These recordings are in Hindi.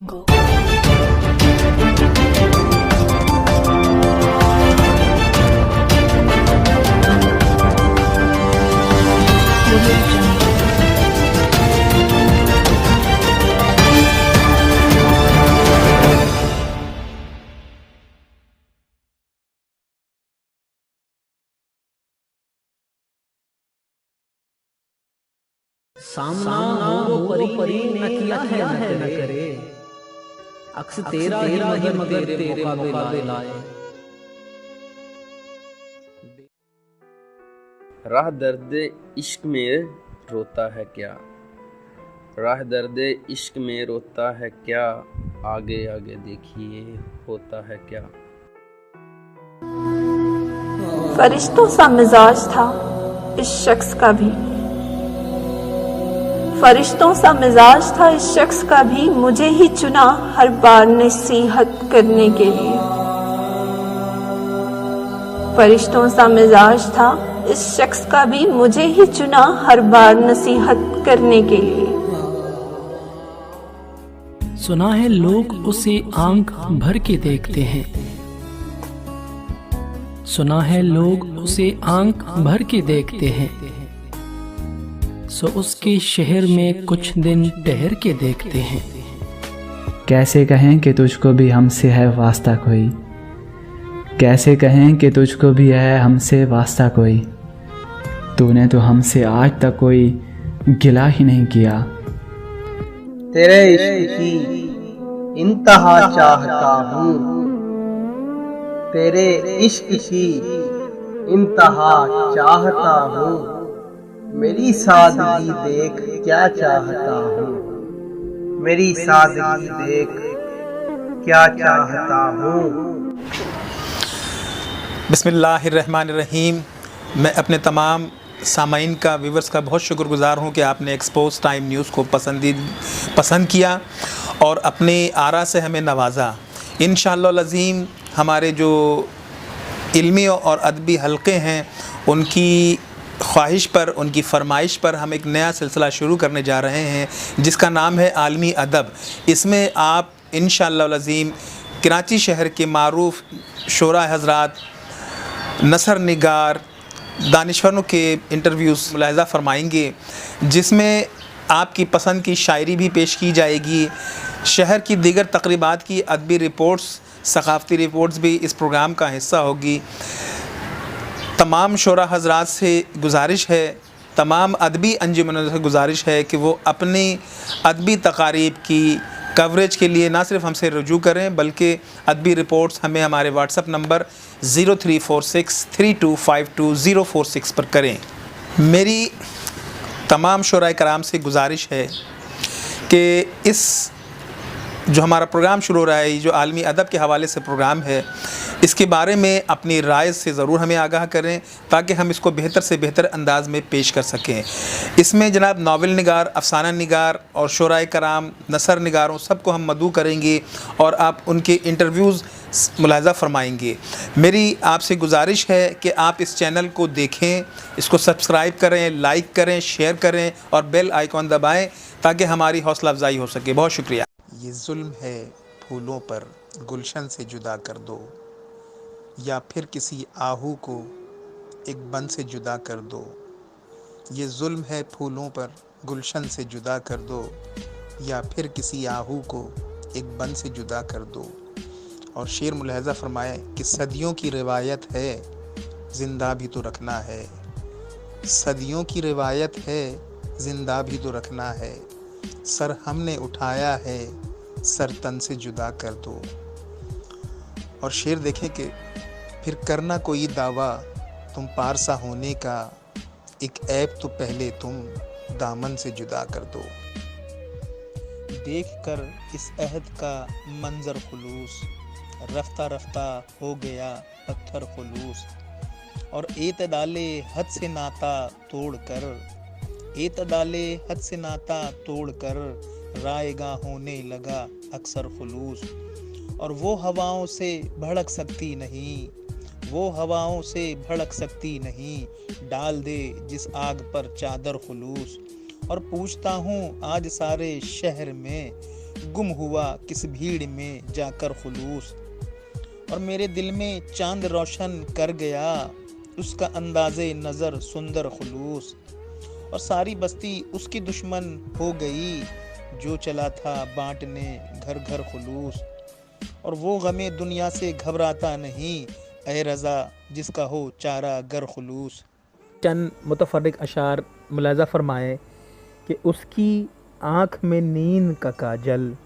Go. सामना हो वो परी न किया है न करे, अक्स तेरा ही मगर तेरे मुकाबले लाए। राह दर्द इश्क में रोता है क्या, राह दर्द इश्क में रोता है क्या, आगे आगे देखिए होता है क्या। फरिश्तों सा मिजाज था इस शख्स का भी, फरिश्तों सा मिजाज था इस शख्स का भी, मुझे ही चुना हर बार नसीहत करने के लिए। फरिश्तों सा मिजाज था इस शख्स का भी, मुझे ही चुना हर बार नसीहत करने के लिए। सुना है लोग उसे आंख भर के देखते हैं, सुना है लोग उसे आंख भर के देखते हैं, सो उसके शहर में कुछ दिन ठहर के देखते हैं। कैसे कहें कि तुझको भी हमसे है वास्ता कोई, कैसे कहें कि तुझको भी है हमसे वास्ता कोई, तूने तो हमसे आज तक कोई गिला ही नहीं किया। तेरे इश्क की इंतहा चाहता हूँ, तेरे इश्क की इंतहा चाहता हूँ, मेरी सादगी देख क्या चाहता हूँ, मेरी सादगी देख क्या चाहता हूँ। बिस्मिल्लाहिर्रहमानिर्रहीम। मैं अपने तमाम सामाइन का, व्यूवर्स का बहुत शुक्रगुज़ार हूँ कि आपने एक्सपोज टाइम न्यूज़ को पसंद किया और अपने आरा से हमें नवाजा। इंशाअल्लाह अज़ीम हमारे जो इल्मी और अदबी हलक़े हैं उनकी ख्वाहिश पर, उनकी फरमाइश पर हम एक नया सिलसिला शुरू करने जा रहे हैं जिसका नाम है आलमी अदब। इसमें आप इंशाअल्लाह अज़ीम कराची शहर के मारूफ़ शोरा हज़रात, नसर निगार, दानिशवरों के इंटरव्यूज़ मुलाहिज़ा फ़रमाएंगे, जिसमें आपकी पसंद की शायरी भी पेश की जाएगी। शहर की दीगर तक़रीबात की अदबी रिपोर्ट्स, सक़ाफ़ती रिपोर्ट्स भी इस प्रोग्राम का हिस्सा होगी। तमाम शोरा हज़रात से गुजारिश है, तमाम अदबी अंजुमनों से गुजारिश है कि वो अपनी अदबी तकारीब की कवरेज के लिए ना सिर्फ हमसे रुजू करें बल्कि अदबी रिपोर्ट्स हमें हमारे व्हाट्सएप नंबर 034632520046 पर करें। मेरी तमाम शोराए कराम से गुजारिश है कि इस जो हमारा प्रोग्राम शुरू हो रहा है, जो आलमी अदब के हवाले से प्रोग्राम है, इसके बारे में अपनी राय से ज़रूर हमें आगाह करें ताकि हम इसको बेहतर से बेहतर अंदाज में पेश कर सकें। इसमें जनाब नावल निगार, अफसाना निगार और शोराए कराम, नसर निगारों सबको हम मदऊ करेंगे और आप उनके इंटरव्यूज़ मुलाहिज़ा फ़रमाएंगे। मेरी आपसे गुजारिश है कि आप इस चैनल को देखें, इसको सब्सक्राइब करें, लाइक करें, शेयर करें और बेल आइकॉन दबाएँ ताकि हमारी हौसला अफजाई हो सके। बहुत शुक्रिया। ये जुल्म है फूलों पर गुलशन से जुदा कर दो, या फिर किसी आहू को एक बन से जुदा कर दो। ये जुल्म है फूलों पर गुलशन से जुदा कर दो, या फिर किसी आहू को एक बन से जुदा कर दो। और शेर मुलाहिज़ा फरमाए कि सदियों की रिवायत है, ज़िंदा भी तो रखना है। सदियों की रिवायत है, ज़िंदा भी तो रखना है। सर हमने उठाया है, सर तन से जुदा कर दो। और शेर देखें कि फिर करना कोई दावा तुम पारसा होने का, एक ऐब तो पहले तुम दामन से जुदा कर दो। देख कर इस अहद का मंजर खुलूस, रफ्ता रफ्ता हो गया पत्थर खुलूस। और एतदाले हद से नाता तोड़ कर, एतदाले हद से नाता तोड़ कर, रायगा होने लगा अक्सर खुलूस। और वो हवाओं से भड़क सकती नहीं, वो हवाओं से भड़क सकती नहीं, डाल दे जिस आग पर चादर खुलूस। और पूछता हूँ आज सारे शहर में, गुम हुआ किस भीड़ में जाकर खुलूस। और मेरे दिल में चांद रोशन कर गया उसका अंदाज़े नज़र सुंदर खुलूस। और सारी बस्ती उसकी दुश्मन हो गई जो चला था बांटने घर घर खुलूस। और वो गमे दुनिया से घबराता नहीं ए रज़ा जिसका हो चारा गर खुलूस। चंद मुतफर्रिक अशार मुलाज़ा फरमाएँ कि उसकी आँख में नींद का काजल,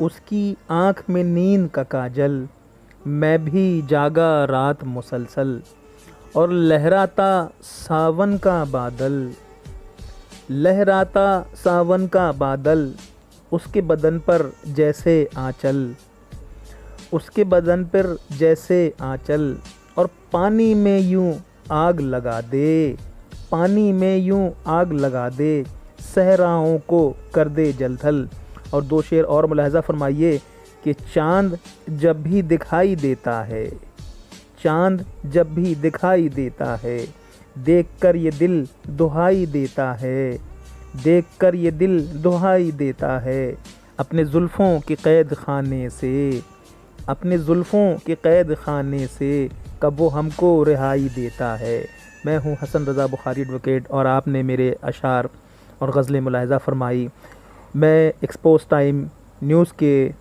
उसकी आँख में नींद का काजल, मैं भी जागा रात मुसलसल। और लहराता सावन का बादल, लहराता सावन का बादल, उसके बदन पर जैसे आंचल, उसके बदन पर जैसे आंचल। और पानी में यूं आग लगा दे, पानी में यूं आग लगा दे, सहराओं को कर दे जलथल। और दो शेर और मुलाहज़ा फरमाइए कि चाँद जब भी दिखाई देता है, चाँद जब भी दिखाई देता है, देखकर ये दिल दुहाई देता है, देखकर ये दिल दुहाई देता है। अपने जुल्फ़ों के क़ैद खाने से, अपने जुल्फ़ों के क़ैद खाने से कब वो हमको रिहाई देता है। मैं हूँ हसन रज़ा बुखारी एडवोकेट और आपने मेरे अशार और गज़लें मुलाहज़ा फरमाई। मैं एक्सपोज टाइम न्यूज़ के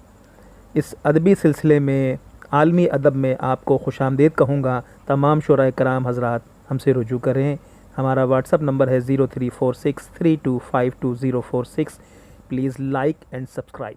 इस अदबी सिलसिले में आलमी अदब में आपको खुशामदीद कहूँगा। तमाम शुराए कराम हज़रात हमसे रुजू करें। हमारा व्हाट्सअप नंबर है 034632520046। Please like and subscribe.